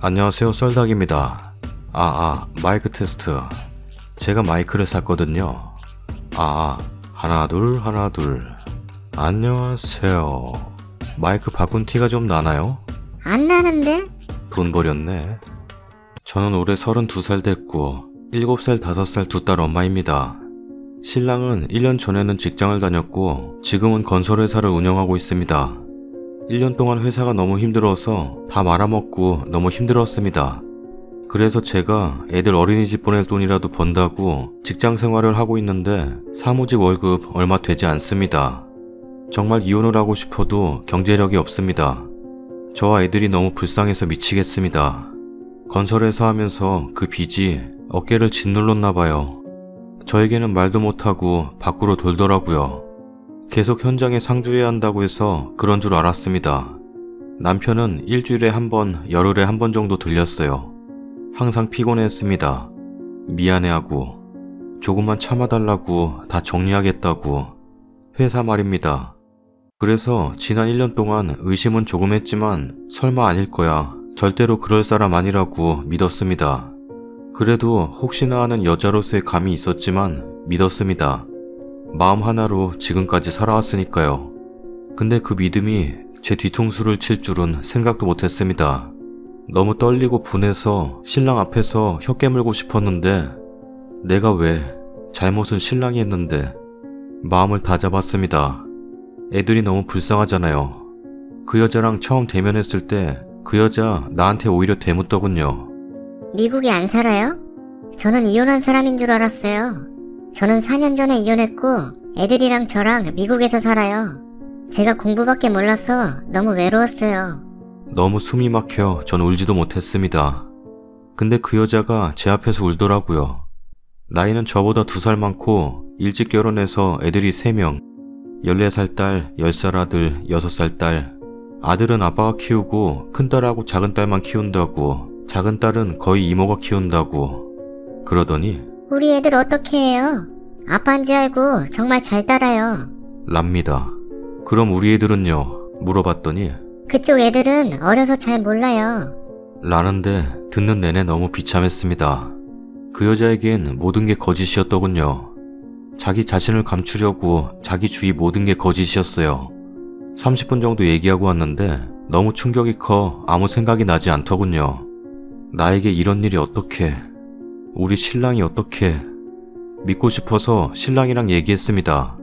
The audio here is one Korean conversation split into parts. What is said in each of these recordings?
안녕하세요, 썰닭입니다. 마이크 테스트. 제가 마이크를 샀거든요. 하나 둘. 안녕하세요. 마이크 바꾼 티가 좀 나나요? 안 나는데? 돈 버렸네. 저는 올해 32살 됐고 7살, 5살 두 딸 엄마입니다. 신랑은 1년 전에는 직장을 다녔고 지금은 건설회사를 운영하고 있습니다. 1년 동안 회사가 너무 힘들어서 다 말아먹고 너무 힘들었습니다. 그래서 제가 애들 어린이집 보낼 돈이라도 번다고 직장 생활을 하고 있는데 사무직 월급 얼마 되지 않습니다. 정말 이혼을 하고 싶어도 경제력이 없습니다. 저와 애들이 너무 불쌍해서 미치겠습니다. 건설회사 하면서 그 빚이 어깨를 짓눌렀나 봐요. 저에게는 말도 못하고 밖으로 돌더라고요. 계속 현장에 상주해야 한다고 해서 그런 줄 알았습니다. 남편은 일주일에 한 번, 열흘에 한 번 정도 들렸어요. 항상 피곤했습니다. 미안해하고 조금만 참아달라고 다 정리하겠다고 회사 말입니다. 그래서 지난 1년 동안 의심은 조금 했지만 설마 아닐 거야, 절대로 그럴 사람 아니라고 믿었습니다. 그래도 혹시나 하는 여자로서의 감이 있었지만 믿었습니다. 마음 하나로 지금까지 살아왔으니까요. 근데 그 믿음이 제 뒤통수를 칠 줄은 생각도 못했습니다. 너무 떨리고 분해서 신랑 앞에서 혀 깨물고 싶었는데 내가 왜, 잘못은 신랑이 했는데 마음을 다잡았습니다. 애들이 너무 불쌍하잖아요. 그 여자랑 처음 대면했을 때 그 여자 나한테 오히려 대묻더군요. 미국에 안 살아요? 저는 이혼한 사람인 줄 알았어요. 저는 4년 전에 이혼했고 애들이랑 저랑 미국에서 살아요. 제가 공부밖에 몰라서 너무 외로웠어요. 너무 숨이 막혀 전 울지도 못했습니다. 근데 그 여자가 제 앞에서 울더라고요. 나이는 저보다 2살 많고 일찍 결혼해서 애들이 3명, 14살 딸, 10살 아들, 6살 딸. 아들은 아빠가 키우고 큰딸하고 작은딸만 키운다고, 작은딸은 거의 이모가 키운다고 그러더니 우리 애들 어떻게 해요? 아빠인 줄 알고 정말 잘 따라요. 랍니다. 그럼 우리 애들은요? 물어봤더니 그쪽 애들은 어려서 잘 몰라요. 라는데 듣는 내내 너무 비참했습니다. 그 여자에겐 모든 게 거짓이었더군요. 자기 자신을 감추려고 자기 주위 모든 게 거짓이었어요. 30분 정도 얘기하고 왔는데 너무 충격이 커 아무 생각이 나지 않더군요. 나에게 이런 일이 어떻게, 우리 신랑이 어떻게. 믿고 싶어서 신랑이랑 얘기했습니다.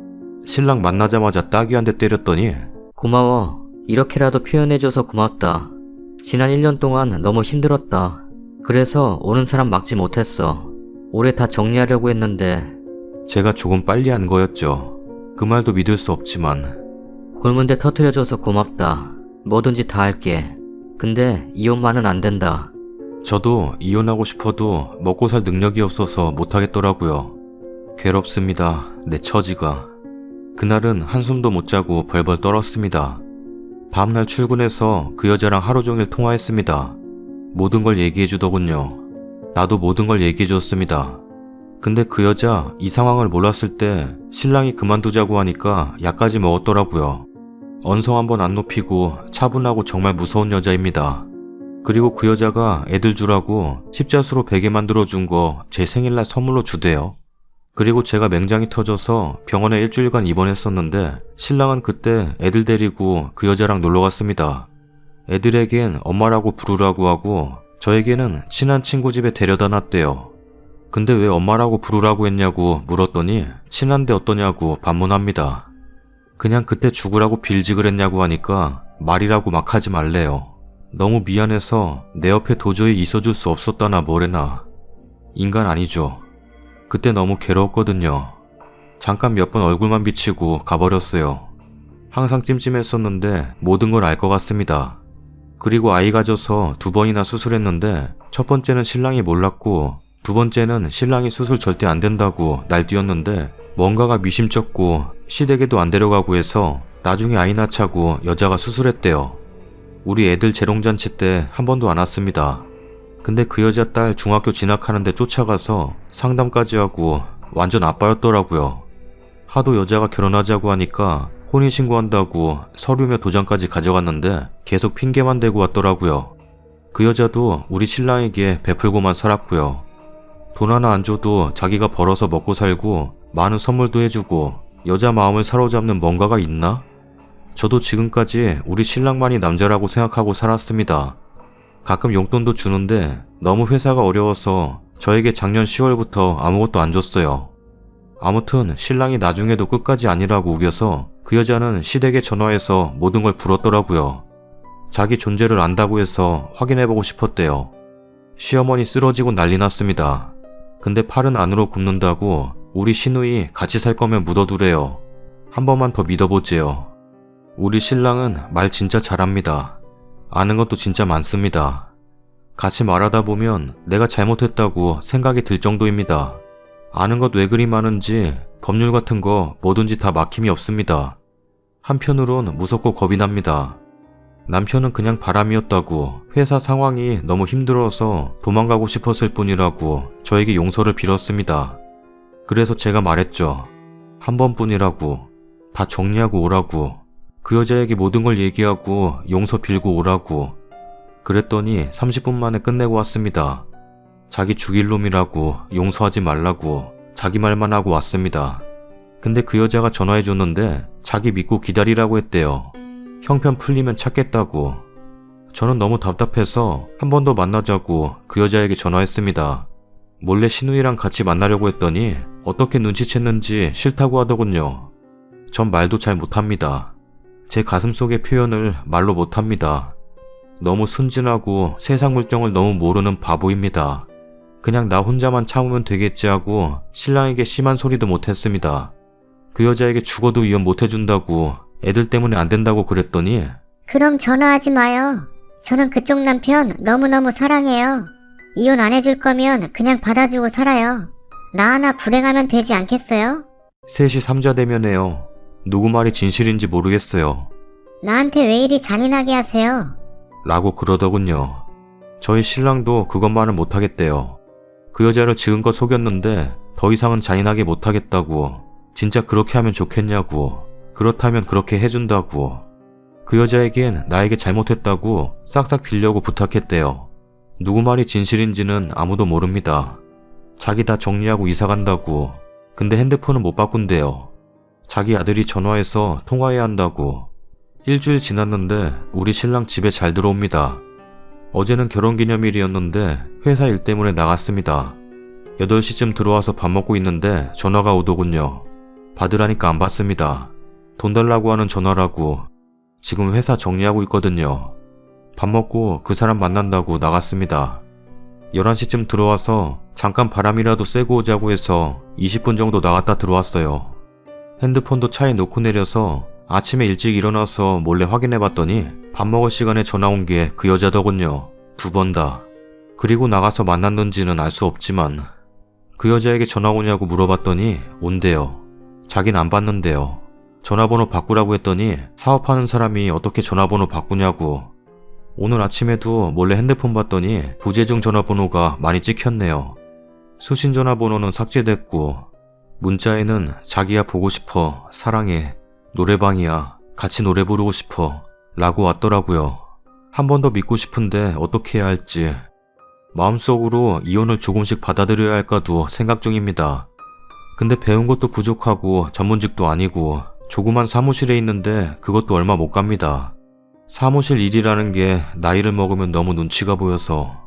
신랑 만나자마자 따귀 한 대 때렸더니 고마워. 이렇게라도 표현해줘서 고맙다. 지난 1년 동안 너무 힘들었다. 그래서 오는 사람 막지 못했어. 올해 다 정리하려고 했는데. 제가 조금 빨리 한 거였죠. 그 말도 믿을 수 없지만 골문 데 터트려줘서 고맙다. 뭐든지 다 할게. 근데 이혼만은 안 된다. 저도 이혼하고 싶어도 먹고 살 능력이 없어서 못하겠더라고요. 괴롭습니다. 내 처지가. 그날은 한숨도 못 자고 벌벌 떨었습니다. 다음날 출근해서 그 여자랑 하루 종일 통화했습니다. 모든 걸 얘기해 주더군요. 나도 모든 걸 얘기해 줬습니다. 근데 그 여자 이 상황을 몰랐을 때 신랑이 그만두자고 하니까 약까지 먹었더라고요. 언성 한번 안 높이고 차분하고 정말 무서운 여자입니다. 그리고 그 여자가 애들 주라고 십자수로 베개 만들어준 거 제 생일날 선물로 주대요. 그리고 제가 맹장이 터져서 병원에 일주일간 입원했었는데 신랑은 그때 애들 데리고 그 여자랑 놀러 갔습니다. 애들에겐 엄마라고 부르라고 하고 저에게는 친한 친구 집에 데려다 놨대요. 근데 왜 엄마라고 부르라고 했냐고 물었더니 친한데 어떠냐고 반문합니다. 그냥 그때 죽으라고 빌지 그랬냐고 하니까 말이라고 막 하지 말래요. 너무 미안해서 내 옆에 도저히 있어줄 수 없었다나 뭐래나. 인간 아니죠. 그때 너무 괴로웠거든요. 잠깐 몇 번 얼굴만 비치고 가버렸어요. 항상 찜찜했었는데 모든 걸 알 것 같습니다. 그리고 아이 가져서 2번이나 수술했는데 첫 번째는 신랑이 몰랐고 두 번째는 신랑이 수술 절대 안 된다고 날뛰었는데 뭔가가 미심쩍고 시댁에도 안 데려가고 해서 나중에 아이 낳자고 여자가 수술했대요. 우리 애들 재롱잔치 때 한 번도 안 왔습니다. 근데 그 여자 딸 중학교 진학하는데 쫓아가서 상담까지 하고 완전 아빠였더라고요. 하도 여자가 결혼하자고 하니까 혼인신고한다고 서류며 도장까지 가져갔는데 계속 핑계만 대고 왔더라고요. 그 여자도 우리 신랑에게 베풀고만 살았고요. 돈 하나 안 줘도 자기가 벌어서 먹고 살고 많은 선물도 해주고 여자 마음을 사로잡는 뭔가가 있나? 저도 지금까지 우리 신랑만이 남자라고 생각하고 살았습니다. 가끔 용돈도 주는데 너무 회사가 어려워서 저에게 작년 10월부터 아무것도 안 줬어요. 아무튼 신랑이 나중에도 끝까지 아니라고 우겨서 그 여자는 시댁에 전화해서 모든 걸 풀었더라고요. 자기 존재를 안다고 해서 확인해보고 싶었대요. 시어머니 쓰러지고 난리 났습니다. 근데 팔은 안으로 굽는다고 우리 시누이 같이 살 거면 묻어두래요. 한 번만 더 믿어보지요. 우리 신랑은 말 진짜 잘합니다. 아는 것도 진짜 많습니다. 같이 말하다 보면 내가 잘못했다고 생각이 들 정도입니다. 아는 것 왜 그리 많은지 법률 같은 거 뭐든지 다 막힘이 없습니다. 한편으론 무섭고 겁이 납니다. 남편은 그냥 바람이었다고 회사 상황이 너무 힘들어서 도망가고 싶었을 뿐이라고 저에게 용서를 빌었습니다. 그래서 제가 말했죠. 한 번뿐이라고, 다 정리하고 오라고, 그 여자에게 모든 걸 얘기하고 용서 빌고 오라고. 그랬더니 30분 만에 끝내고 왔습니다. 자기 죽일 놈이라고 용서하지 말라고 자기 말만 하고 왔습니다. 근데 그 여자가 전화해줬는데 자기 믿고 기다리라고 했대요. 형편 풀리면 찾겠다고. 저는 너무 답답해서 한 번 더 만나자고 그 여자에게 전화했습니다. 몰래 신우이랑 같이 만나려고 했더니 어떻게 눈치챘는지 싫다고 하더군요. 전 말도 잘 못합니다. 제 가슴 속의 표현을 말로 못합니다. 너무 순진하고 세상 물정을 너무 모르는 바보입니다. 그냥 나 혼자만 참으면 되겠지 하고 신랑에게 심한 소리도 못했습니다. 그 여자에게 죽어도 이혼 못해준다고 애들 때문에 안 된다고 그랬더니 그럼 전화하지 마요. 저는 그쪽 남편 너무너무 사랑해요. 이혼 안 해줄 거면 그냥 받아주고 살아요. 나 하나 불행하면 되지 않겠어요? 셋이 삼자 되면해요. 누구 말이 진실인지 모르겠어요. 나한테 왜 이리 잔인하게 하세요? 라고 그러더군요. 저희 신랑도 그것만은 못하겠대요. 그 여자를 지금껏 속였는데 더 이상은 잔인하게 못하겠다고. 진짜 그렇게 하면 좋겠냐고. 그렇다면 그렇게 해준다고. 그 여자에겐 나에게 잘못했다고 싹싹 빌려고 부탁했대요. 누구 말이 진실인지는 아무도 모릅니다. 자기 다 정리하고 이사 간다고. 근데 핸드폰은 못 바꾼대요. 자기 아들이 전화해서 통화해야 한다고. 일주일 지났는데 우리 신랑 집에 잘 들어옵니다. 어제는 결혼기념일이었는데 회사 일 때문에 나갔습니다. 8시쯤 들어와서 밥 먹고 있는데 전화가 오더군요. 받으라니까 안 받습니다. 돈 달라고 하는 전화라고. 지금 회사 정리하고 있거든요. 밥 먹고 그 사람 만난다고 나갔습니다. 11시쯤 들어와서 잠깐 바람이라도 쐬고 오자고 해서 20분 정도 나갔다 들어왔어요. 핸드폰도 차에 놓고 내려서 아침에 일찍 일어나서 몰래 확인해봤더니 밥 먹을 시간에 전화 온 게 그 여자더군요. 2번 다. 그리고 나가서 만났는지는 알 수 없지만 그 여자에게 전화 오냐고 물어봤더니 온대요. 자긴 안 받는데요. 전화번호 바꾸라고 했더니 사업하는 사람이 어떻게 전화번호 바꾸냐고. 오늘 아침에도 몰래 핸드폰 봤더니 부재중 전화번호가 많이 찍혔네요. 수신 전화번호는 삭제됐고 문자에는 자기야 보고 싶어, 사랑해, 노래방이야, 같이 노래 부르고 싶어 라고 왔더라고요. 한 번 더 믿고 싶은데 어떻게 해야 할지. 마음속으로 이혼을 조금씩 받아들여야 할까도 생각 중입니다. 근데 배운 것도 부족하고 전문직도 아니고 조그만 사무실에 있는데 그것도 얼마 못 갑니다. 사무실 일이라는 게 나이를 먹으면 너무 눈치가 보여서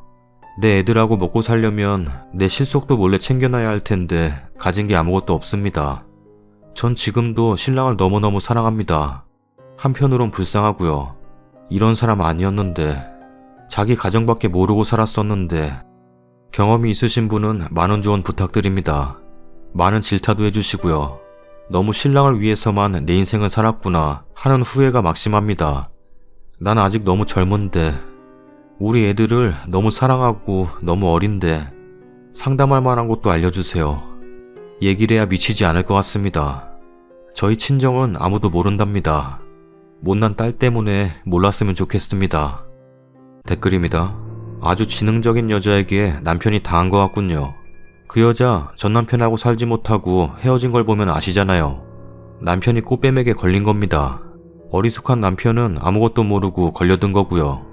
내 애들하고 먹고 살려면 내 실속도 몰래 챙겨놔야 할 텐데 가진 게 아무것도 없습니다. 전 지금도 신랑을 너무너무 사랑합니다. 한편으론 불쌍하고요. 이런 사람 아니었는데, 자기 가정밖에 모르고 살았었는데. 경험이 있으신 분은 많은 조언 부탁드립니다. 많은 질타도 해주시고요. 너무 신랑을 위해서만 내 인생을 살았구나 하는 후회가 막심합니다. 난 아직 너무 젊은데, 우리 애들을 너무 사랑하고 너무 어린데 상담할 만한 곳도 알려주세요. 얘기를 해야 미치지 않을 것 같습니다. 저희 친정은 아무도 모른답니다. 못난 딸 때문에 몰랐으면 좋겠습니다. 댓글입니다. 아주 지능적인 여자에게 남편이 당한 것 같군요. 그 여자 전 남편하고 살지 못하고 헤어진 걸 보면 아시잖아요. 남편이 꽃뱀에게 걸린 겁니다. 어리숙한 남편은 아무것도 모르고 걸려든 거고요.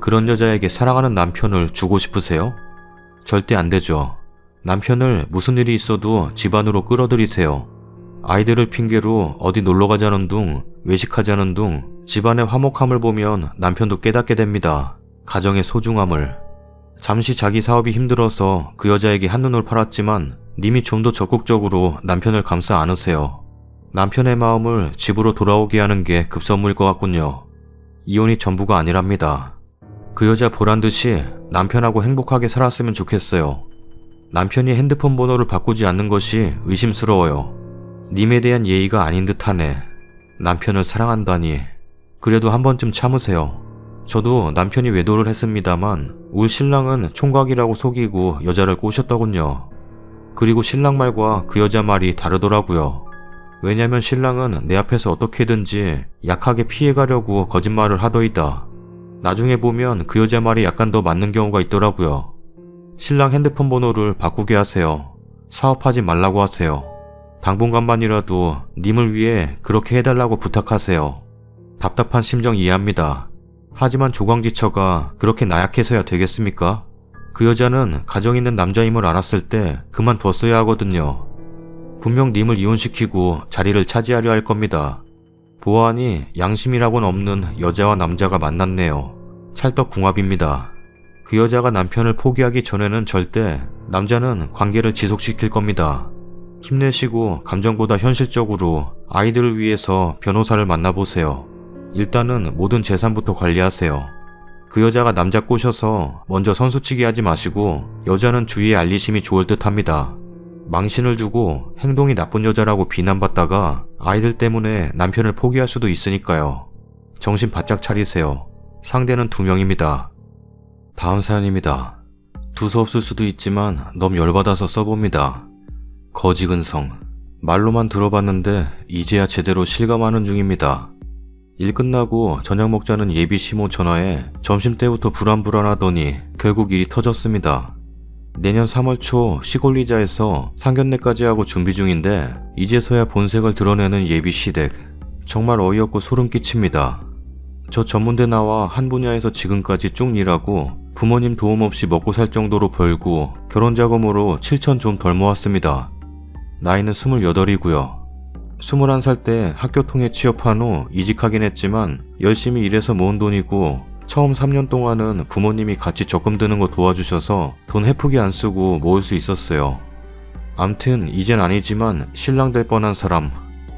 그런 여자에게 사랑하는 남편을 주고 싶으세요? 절대 안 되죠. 남편을 무슨 일이 있어도 집 안으로 끌어들이세요. 아이들을 핑계로 어디 놀러 가자는 둥, 외식하자는 둥, 집안의 화목함을 보면 남편도 깨닫게 됩니다. 가정의 소중함을. 잠시 자기 사업이 힘들어서 그 여자에게 한눈을 팔았지만 님이 좀 더 적극적으로 남편을 감싸 안으세요. 남편의 마음을 집으로 돌아오게 하는 게 급선무일 것 같군요. 이혼이 전부가 아니랍니다. 그 여자 보란 듯이 남편하고 행복하게 살았으면 좋겠어요. 남편이 핸드폰 번호를 바꾸지 않는 것이 의심스러워요. 님에 대한 예의가 아닌 듯하네. 남편을 사랑한다니. 그래도 한 번쯤 참으세요. 저도 남편이 외도를 했습니다만 울 신랑은 총각이라고 속이고 여자를 꼬셨더군요. 그리고 신랑 말과 그 여자 말이 다르더라고요. 왜냐면 신랑은 내 앞에서 어떻게든지 약하게 피해가려고 거짓말을 하더이다. 나중에 보면 그 여자 말이 약간 더 맞는 경우가 있더라고요. 신랑 핸드폰 번호를 바꾸게 하세요. 사업하지 말라고 하세요. 당분간만이라도 님을 위해 그렇게 해달라고 부탁하세요. 답답한 심정 이해합니다. 하지만 조광지처가 그렇게 나약해서야 되겠습니까? 그 여자는 가정 있는 남자임을 알았을 때 그만뒀어야 하거든요. 분명 님을 이혼시키고 자리를 차지하려 할 겁니다. 보아하니 양심이라고는 없는 여자와 남자가 만났네요. 찰떡궁합입니다. 그 여자가 남편을 포기하기 전에는 절대 남자는 관계를 지속시킬 겁니다. 힘내시고 감정보다 현실적으로 아이들을 위해서 변호사를 만나보세요. 일단은 모든 재산부터 관리하세요. 그 여자가 남자 꼬셔서 먼저 선수치기 하지 마시고 여자는 주위에 알리심이 좋을 듯 합니다. 망신을 주고 행동이 나쁜 여자라고 비난받다가 아이들 때문에 남편을 포기할 수도 있으니까요. 정신 바짝 차리세요. 상대는 2명입니다. 다음 사연입니다. 두서없을 수도 있지만 너무 열받아서 써봅니다. 거지근성. 말로만 들어봤는데 이제야 제대로 실감하는 중입니다. 일 끝나고 저녁 먹자는 예비 시모 전화에 점심때부터 불안불안하더니 결국 일이 터졌습니다. 내년 3월 초 시골리자에서 상견례까지 하고 준비 중인데 이제서야 본색을 드러내는 예비 시댁. 정말 어이없고 소름 끼칩니다. 저 전문대 나와 한 분야에서 지금까지 쭉 일하고 부모님 도움 없이 먹고 살 정도로 벌고 결혼 자금으로 7천 좀 덜 모았습니다. 나이는 28이고요. 21살 때 학교 통해 취업한 후 이직하긴 했지만 열심히 일해서 모은 돈이고 처음 3년 동안은 부모님이 같이 적금 드는 거 도와주셔서 돈 헤프게 안 쓰고 모을 수 있었어요. 암튼 이젠 아니지만 신랑 될 뻔한 사람,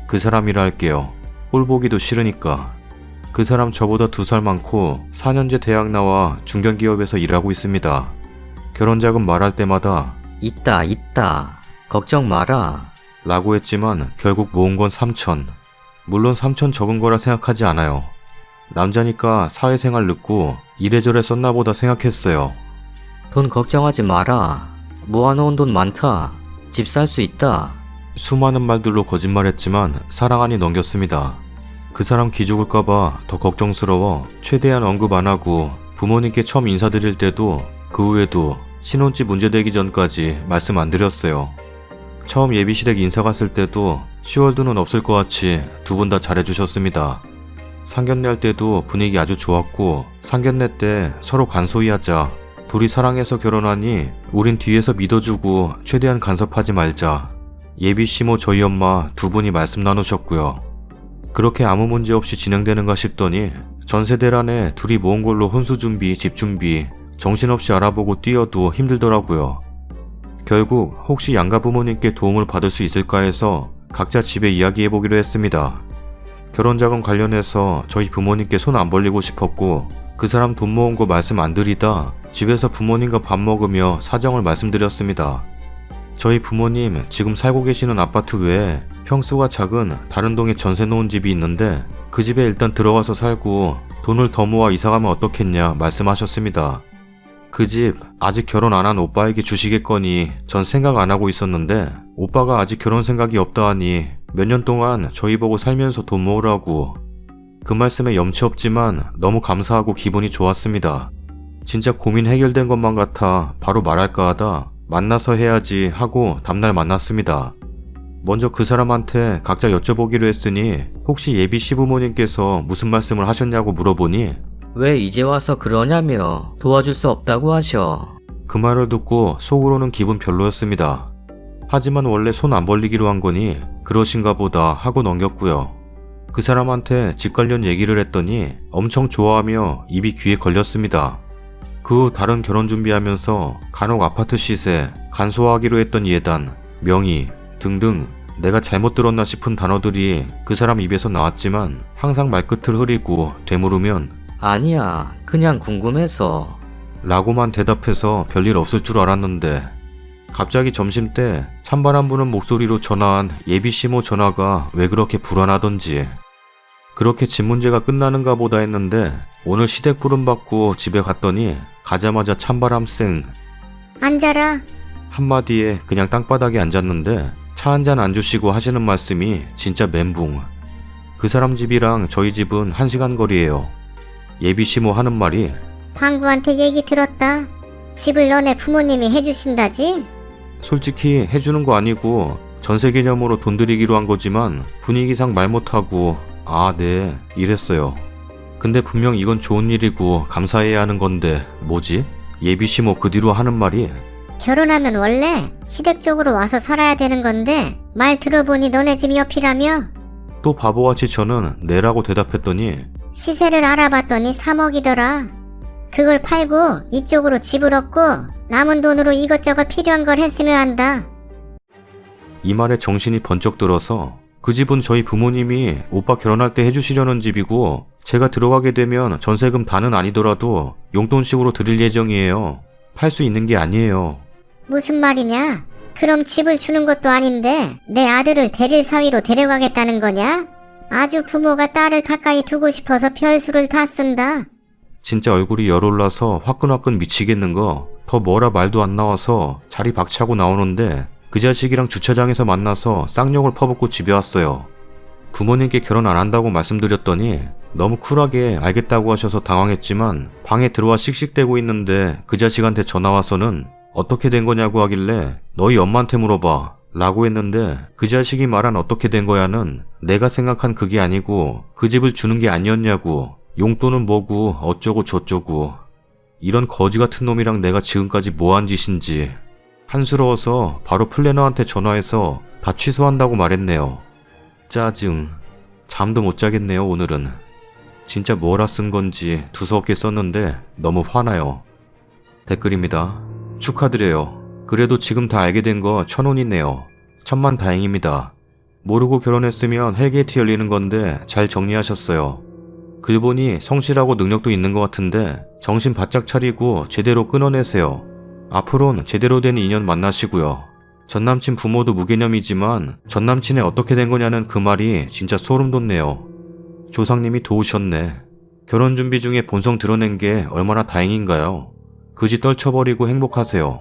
그 사람이라 할게요. 꼴 보기도 싫으니까. 그 사람 저보다 2살 많고 4년제 대학 나와 중견기업에서 일하고 있습니다. 결혼자금 말할 때마다 있다. 걱정 마라. 라고 했지만 결국 모은 건 3천. 물론 3천 적은 거라 생각하지 않아요. 남자니까 사회생활 늦고 이래저래 썼나 보다 생각했어요. 돈 걱정하지 마라. 모아놓은 돈 많다. 집 살 수 있다. 수많은 말들로 거짓말했지만 사랑하니 넘겼습니다. 그 사람 기죽을까봐 더 걱정스러워 최대한 언급 안 하고 부모님께 처음 인사드릴 때도 그 후에도 신혼집 문제되기 전까지 말씀 안 드렸어요. 처음 예비시댁 인사 갔을 때도 시월드는 없을 것 같이 2분 다 잘해주셨습니다. 상견례 할 때도 분위기 아주 좋았고 상견례 때 서로 간소히 하자. 둘이 사랑해서 결혼하니 우린 뒤에서 믿어주고 최대한 간섭하지 말자. 예비 시모 저희 엄마 2분이 말씀 나누셨고요. 그렇게 아무 문제 없이 진행되는가 싶더니 전세대란에 둘이 모은 걸로 혼수 준비, 집 준비 정신없이 알아보고 뛰어도 힘들더라고요. 결국 혹시 양가 부모님께 도움을 받을 수 있을까 해서 각자 집에 이야기해보기로 했습니다. 결혼자금 관련해서 저희 부모님께 손 안 벌리고 싶었고 그 사람 돈 모은 거 말씀 안 드리다 집에서 부모님과 밥 먹으며 사정을 말씀드렸습니다. 저희 부모님 지금 살고 계시는 아파트 외에 평수가 작은 다른 동에 전세 놓은 집이 있는데 그 집에 일단 들어가서 살고 돈을 더 모아 이사가면 어떻겠냐 말씀하셨습니다. 그 집 아직 결혼 안 한 오빠에게 주시겠거니 전 생각 안 하고 있었는데 오빠가 아직 결혼 생각이 없다 하니 몇 년 동안 저희 보고 살면서 돈 모으라고. 그 말씀에 염치 없지만 너무 감사하고 기분이 좋았습니다. 진짜 고민 해결된 것만 같아 바로 말할까 하다 만나서 해야지 하고 다음날 만났습니다. 먼저 그 사람한테 각자 여쭤보기로 했으니 혹시 예비 시부모님께서 무슨 말씀을 하셨냐고 물어보니 왜 이제 와서 그러냐며 도와줄 수 없다고 하셔. 그 말을 듣고 속으로는 기분 별로였습니다. 하지만 원래 손 안 벌리기로 한 거니 그러신가 보다 하고 넘겼고요. 그 사람한테 집 관련 얘기를 했더니 엄청 좋아하며 입이 귀에 걸렸습니다. 그 후 다른 결혼 준비하면서 간혹 아파트 시세, 간소화하기로 했던 예단, 명의 등등 내가 잘못 들었나 싶은 단어들이 그 사람 입에서 나왔지만 항상 말끝을 흐리고 되물으면 아니야, 그냥 궁금해서. 라고만 대답해서 별일 없을 줄 알았는데 갑자기 점심때 찬바람 부는 목소리로 전화한 예비시모 전화가 왜 그렇게 불안하던지 그렇게 집 문제가 끝나는가 보다 했는데 오늘 시댁 부름받고 집에 갔더니 가자마자 찬바람 쌩 앉아라. 한마디에 그냥 땅바닥에 앉았는데 차 한 잔 안 주시고 하시는 말씀이 진짜 멘붕. 그 사람 집이랑 저희 집은 1시간 거리예요. 예비시모 하는 말이 방구한테 얘기 들었다. 집을 너네 부모님이 해주신다지? 솔직히 해주는 거 아니고 전세 개념으로 돈 드리기로 한 거지만 분위기상 말 못하고 아, 네 이랬어요. 근데 분명 이건 좋은 일이고 감사해야 하는 건데 뭐지? 예비시모 그 뒤로 하는 말이 결혼하면 원래 시댁 쪽으로 와서 살아야 되는 건데 말 들어보니 너네 집 옆이라며? 또 바보같이 저는 네라고 대답했더니 시세를 알아봤더니 3억이더라. 그걸 팔고 이쪽으로 집을 얻고 남은 돈으로 이것저것 필요한 걸 했으면 한다. 이 말에 정신이 번쩍 들어서 그 집은 저희 부모님이 오빠 결혼할 때 해주시려는 집이고 제가 들어가게 되면 전세금 다는 아니더라도 용돈식으로 드릴 예정이에요. 팔 수 있는 게 아니에요. 무슨 말이냐? 그럼 집을 주는 것도 아닌데 내 아들을 대릴 사위로 데려가겠다는 거냐? 아주 부모가 딸을 가까이 두고 싶어서 별수를 다 쓴다. 진짜 얼굴이 열올라서 화끈화끈 미치겠는 거 더 뭐라 말도 안 나와서 자리 박차고 나오는데 그 자식이랑 주차장에서 만나서 쌍욕을 퍼붓고 집에 왔어요. 부모님께 결혼 안 한다고 말씀드렸더니 너무 쿨하게 알겠다고 하셔서 당황했지만 방에 들어와 씩씩대고 있는데 그 자식한테 전화와서는 어떻게 된 거냐고 하길래 너희 엄마한테 물어봐 라고 했는데 그 자식이 말한 어떻게 된 거야는 내가 생각한 그게 아니고 그 집을 주는 게 아니었냐고 용돈은 뭐고 어쩌고 저쩌고 이런 거지 같은 놈이랑 내가 지금까지 뭐한 짓인지 한스러워서 바로 플래너한테 전화해서 다 취소한다고 말했네요. 짜증. 잠도 못 자겠네요 오늘은. 진짜 뭐라 쓴 건지 두서없게 썼는데 너무 화나요. 댓글입니다. 축하드려요. 그래도 지금 다 알게 된 거 1000원이네요. 천만다행입니다. 모르고 결혼했으면 헬게이트 열리는 건데 잘 정리하셨어요. 글 보니 성실하고 능력도 있는 것 같은데 정신 바짝 차리고 제대로 끊어내세요. 앞으로는 제대로 된 인연 만나시고요. 전남친 부모도 무개념이지만 전남친의 어떻게 된 거냐는 그 말이 진짜 소름 돋네요. 조상님이 도우셨네. 결혼 준비 중에 본성 드러낸 게 얼마나 다행인가요? 그지 떨쳐버리고 행복하세요.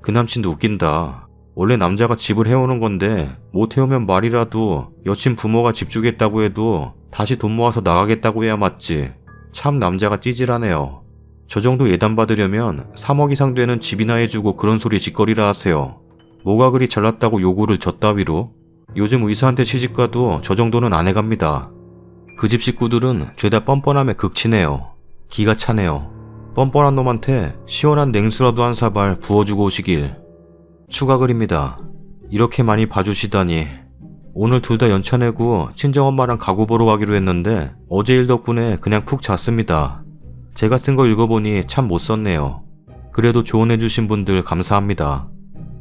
그 남친도 웃긴다. 원래 남자가 집을 해오는 건데 못 해오면 말이라도 여친 부모가 집 주겠다고 해도 다시 돈 모아서 나가겠다고 해야 맞지. 참 남자가 찌질하네요. 저 정도 예단 받으려면 3억 이상 되는 집이나 해주고 그런 소리 짓거리라 하세요. 뭐가 그리 잘났다고 요구를 저 따위로? 요즘 의사한테 시집가도 저 정도는 안 해갑니다. 그 집 식구들은 죄다 뻔뻔함에 극치네요. 기가 차네요. 뻔뻔한 놈한테 시원한 냉수라도 한 사발 부어주고 오시길. 추가 글입니다. 이렇게 많이 봐주시다니. 오늘 둘 다 연차 내고 친정엄마랑 가구 보러 가기로 했는데 어제 일 덕분에 그냥 푹 잤습니다. 제가 쓴 거 읽어보니 참 못 썼네요. 그래도 조언해주신 분들 감사합니다.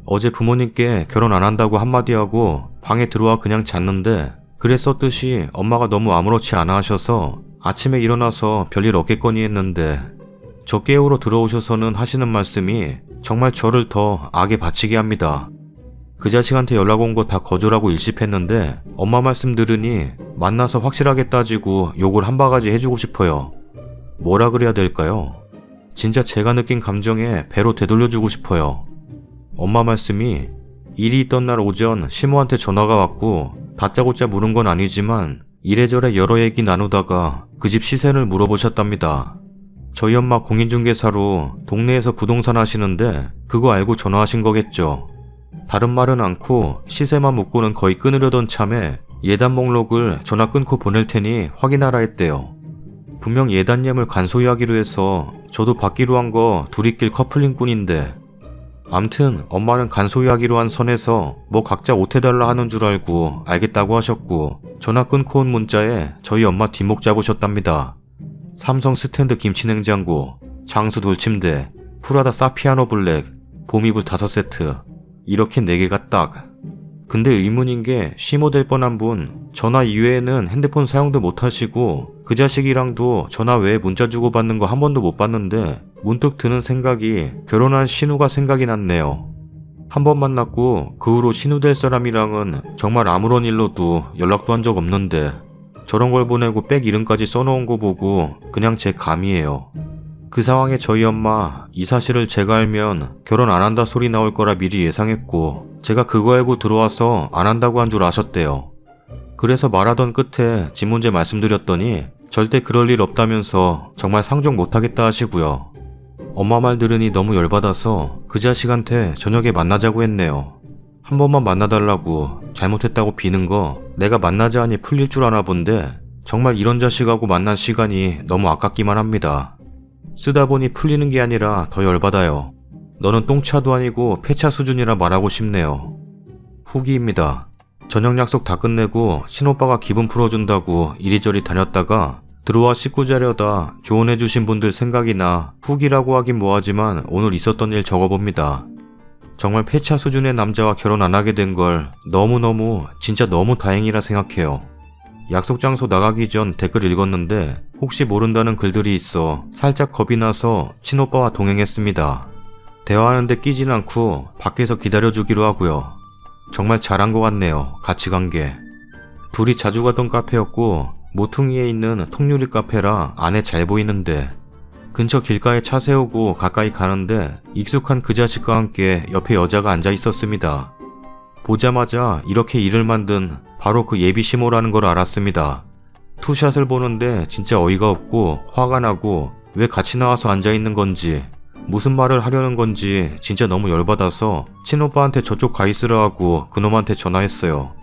어제 부모님께 결혼 안 한다고 한마디 하고 방에 들어와 그냥 잤는데 글에 썼듯이 엄마가 너무 아무렇지 않아 하셔서 아침에 일어나서 별일 없겠거니 했는데 저 깨우러 들어오셔서는 하시는 말씀이 정말 저를 더 악에 바치게 합니다. 그 자식한테 연락 온 거 다 거절하고 일십했는데 엄마 말씀 들으니 만나서 확실하게 따지고 욕을 한 바가지 해주고 싶어요. 뭐라 그래야 될까요? 진짜 제가 느낀 감정에 배로 되돌려주고 싶어요. 엄마 말씀이 일이 있던 날 오전 시모한테 전화가 왔고 다짜고짜 물은 건 아니지만 이래저래 여러 얘기 나누다가 그 집 시세를 물어보셨답니다. 저희 엄마 공인중개사로 동네에서 부동산 하시는데 그거 알고 전화하신 거겠죠. 다른 말은 않고 시세만 묻고는 거의 끊으려던 참에 예단 목록을 전화 끊고 보낼 테니 확인하라 했대요. 분명 예단예물 간소히 하기로 해서 저도 받기로 한 거 둘이길 커플링뿐인데 암튼 엄마는 간소히 하기로 한 선에서 뭐 각자 옷 해달라 하는 줄 알고 알겠다고 하셨고 전화 끊고 온 문자에 저희 엄마 뒷목 잡으셨답니다. 삼성 스탠드 김치냉장고, 장수 돌침대, 프라다 사피아노 블랙, 봄이불 5세트 이렇게 4개가 딱. 근데 의문인 게 시모 될 뻔한 분 전화 이외에는 핸드폰 사용도 못하시고 그 자식이랑도 전화 외에 문자 주고받는 거 한 번도 못 봤는데 문득 드는 생각이 결혼한 신우가 생각이 났네요. 한 번 만났고 그 후로 신우 될 사람이랑은 정말 아무런 일로도 연락도 한 적 없는데 저런 걸 보내고 백 이름까지 써놓은 거 보고 그냥 제 감이에요. 그 상황에 저희 엄마 이 사실을 제가 알면 결혼 안 한다 소리 나올 거라 미리 예상했고 제가 그거 알고 들어와서 안 한다고 한 줄 아셨대요. 그래서 말하던 끝에 집 문제 말씀드렸더니 절대 그럴 일 없다면서 정말 상종 못하겠다 하시고요. 엄마 말 들으니 너무 열받아서 그 자식한테 저녁에 만나자고 했네요. 한 번만 만나달라고 잘못했다고 비는 거 내가 만나자 하니 풀릴 줄 아나 본데 정말 이런 자식하고 만난 시간이 너무 아깝기만 합니다. 쓰다 보니 풀리는 게 아니라 더 열받아요. 너는 똥차도 아니고 폐차 수준이라 말하고 싶네요. 후기입니다. 저녁 약속 다 끝내고 친오빠가 기분 풀어준다고 이리저리 다녔다가 들어와 씻고 자려다 조언해주신 분들 생각이 나 후기라고 하긴 뭐하지만 오늘 있었던 일 적어봅니다. 정말 폐차 수준의 남자와 결혼 안 하게 된 걸 너무너무 진짜 너무 다행이라 생각해요. 약속 장소 나가기 전 댓글 읽었는데 혹시 모른다는 글들이 있어 살짝 겁이 나서 친오빠와 동행했습니다. 대화하는데 끼진 않고 밖에서 기다려주기로 하고요. 정말 잘한 것 같네요. 같이 간 게. 둘이 자주 가던 카페였고 모퉁이에 있는 통유리 카페라 안에 잘 보이는데 근처 길가에 차 세우고 가까이 가는데 익숙한 그 자식과 함께 옆에 여자가 앉아 있었습니다. 보자마자 이렇게 일을 만든 바로 그 예비 시모라는 걸 알았습니다. 투샷을 보는데 진짜 어이가 없고 화가 나고 왜 같이 나와서 앉아 있는 건지 무슨 말을 하려는 건지 진짜 너무 열받아서 친오빠한테 저쪽 가 있으라 하고 그놈한테 전화했어요.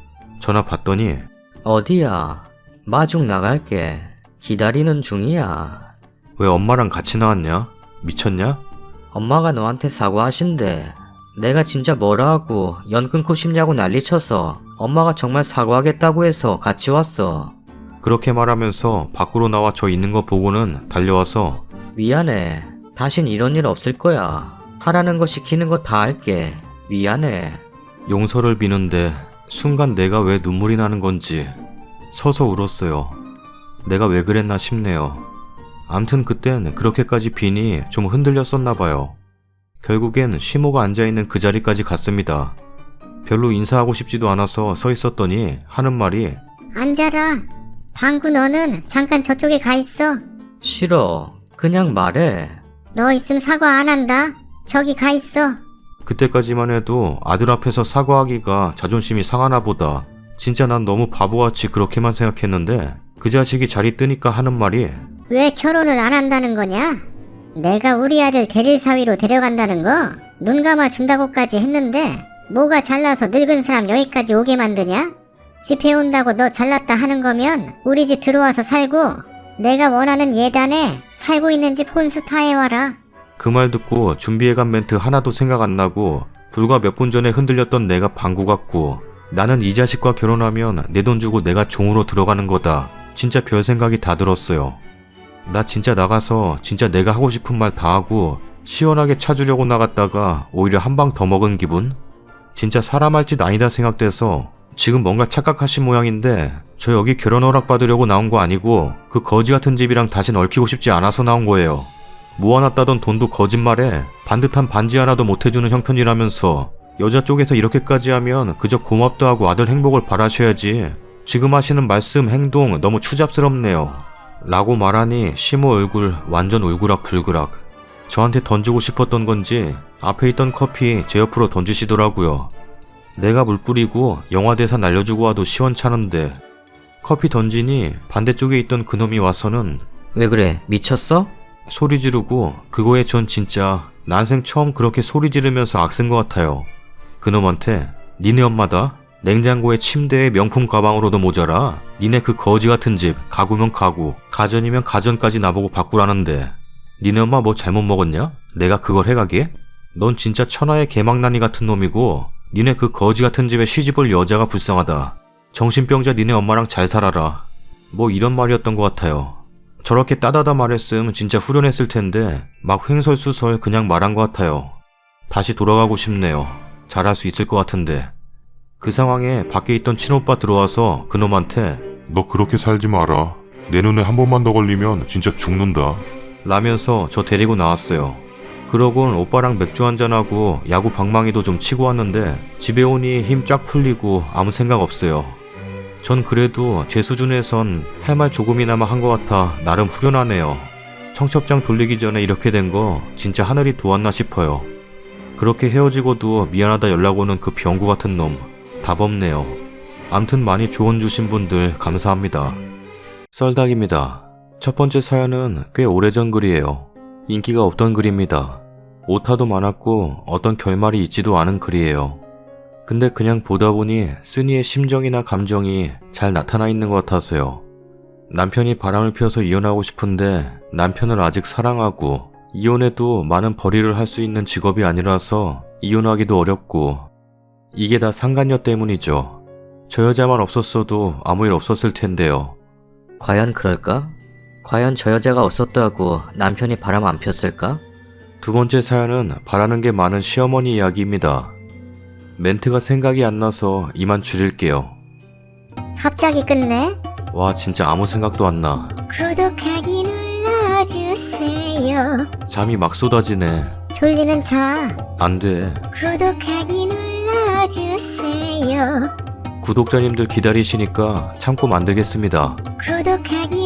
전화 받더니 어디야? 마중 나갈게. 기다리는 중이야. 왜 엄마랑 같이 나왔냐? 미쳤냐? 엄마가 너한테 사과하신대. 내가 진짜 뭐라 하고 연 끊고 싶냐고 난리쳐서 엄마가 정말 사과하겠다고 해서 같이 왔어. 그렇게 말하면서 밖으로 나와 저 있는 거 보고는 달려와서 미안해. 다신 이런 일 없을 거야. 하라는 거 시키는 거 다 할게. 미안해. 용서를 비는데 순간 내가 왜 눈물이 나는 건지 서서 울었어요. 내가 왜 그랬나 싶네요. 암튼 그땐 그렇게까지 비니 좀 흔들렸었나 봐요. 결국엔 시모가 앉아있는 그 자리까지 갔습니다. 별로 인사하고 싶지도 않아서 서 있었더니 하는 말이 앉아라. 방구 너는 잠깐 저쪽에 가 있어. 싫어. 그냥 말해. 너 있으면 사과 안 한다. 저기 가 있어. 그때까지만 해도 아들 앞에서 사과하기가 자존심이 상하나 보다. 진짜 난 너무 바보같이 그렇게만 생각했는데 그 자식이 자리 뜨니까 하는 말이 왜 결혼을 안 한다는 거냐? 내가 우리 아들 대릴 사위로 데려간다는 거 눈 감아 준다고까지 했는데 뭐가 잘나서 늙은 사람 여기까지 오게 만드냐? 집 해온다고 너 잘났다 하는 거면 우리 집 들어와서 살고 내가 원하는 예단에 살고 있는 집 혼수 다 해와라. 그 말 듣고 준비해간 멘트 하나도 생각 안 나고 불과 몇 분 전에 흔들렸던 내가 방구 같고 나는 이 자식과 결혼하면 내 돈 주고 내가 종으로 들어가는 거다. 진짜 별 생각이 다 들었어요. 나 진짜 나가서 진짜 내가 하고 싶은 말 다 하고 시원하게 차주려고 나갔다가 오히려 한 방 더 먹은 기분? 진짜 사람 할 짓 아니다 생각돼서 지금 뭔가 착각하신 모양인데 저 여기 결혼 허락 받으려고 나온 거 아니고 그 거지 같은 집이랑 다신 얽히고 싶지 않아서 나온 거예요. 모아놨다던 돈도 거짓말에 반듯한 반지 하나도 못 해주는 형편이라면서 여자 쪽에서 이렇게까지 하면 그저 고맙다 하고 아들 행복을 바라셔야지 지금 하시는 말씀 행동 너무 추잡스럽네요. 라고 말하니 시모 얼굴 완전 울그락불그락. 저한테 던지고 싶었던 건지 앞에 있던 커피 제 옆으로 던지시더라고요. 내가 물 뿌리고 영화 대사 날려주고 와도 시원찮은데 커피 던지니 반대쪽에 있던 그놈이 와서는 왜 그래? 미쳤어? 소리 지르고 그거에 전 진짜 난생 처음 그렇게 소리 지르면서 악쓴 것 같아요. 그놈한테 니네 엄마다? 냉장고에 침대에 명품 가방으로도 모자라. 니네 그 거지 같은 집, 가구면 가구, 가전이면 가전까지 나보고 바꾸라는데 니네 엄마 뭐 잘못 먹었냐? 내가 그걸 해가게? 넌 진짜 천하의 개망나니 같은 놈이고 니네 그 거지 같은 집에 시집올 여자가 불쌍하다. 정신병자 니네 엄마랑 잘 살아라. 뭐 이런 말이었던 것 같아요. 저렇게 따다다 말했음 진짜 후련했을 텐데 막 횡설수설 그냥 말한 것 같아요. 다시 돌아가고 싶네요. 잘할 수 있을 것 같은데. 그 상황에 밖에 있던 친오빠 들어와서 그놈한테 너 그렇게 살지 마라. 내 눈에 한 번만 더 걸리면 진짜 죽는다. 라면서 저 데리고 나왔어요. 그러곤 오빠랑 맥주 한잔하고 야구 방망이도 좀 치고 왔는데 집에 오니 힘 쫙 풀리고 아무 생각 없어요. 전 그래도 제 수준에선 할 말 조금이나마 한 것 같아 나름 후련하네요. 청첩장 돌리기 전에 이렇게 된 거 진짜 하늘이 도왔나 싶어요. 그렇게 헤어지고도 미안하다 연락 오는 그 병구 같은 놈 답 없네요. 암튼 많이 조언 주신 분들 감사합니다. 썰닭입니다. 첫 번째 사연은 꽤 오래전 글이에요. 인기가 없던 글입니다. 오타도 많았고 어떤 결말이 있지도 않은 글이에요. 근데 그냥 보다 보니 쓰니의 심정이나 감정이 잘 나타나 있는 것 같아서요. 남편이 바람을 피워서 이혼하고 싶은데 남편을 아직 사랑하고 이혼해도 많은 벌이를 할 수 있는 직업이 아니라서 이혼하기도 어렵고 이게 다 상간녀 때문이죠. 저 여자만 없었어도 아무 일 없었을 텐데요. 과연 그럴까? 과연 저 여자가 없었다고 남편이 바람 안 폈을까? 두 번째 사연은 바라는 게 많은 시어머니 이야기입니다. 멘트가 생각이 안 나서 이만 줄일게요. 갑자기 끝내? 와 진짜 아무 생각도 안 나. 구독하기 눌러주세요. 잠이 막 쏟아지네. 졸리면 자. 안 돼. 구독하기 눌러주세요. 구독자님들 기다리시니까 참고 만들겠습니다. 구독하기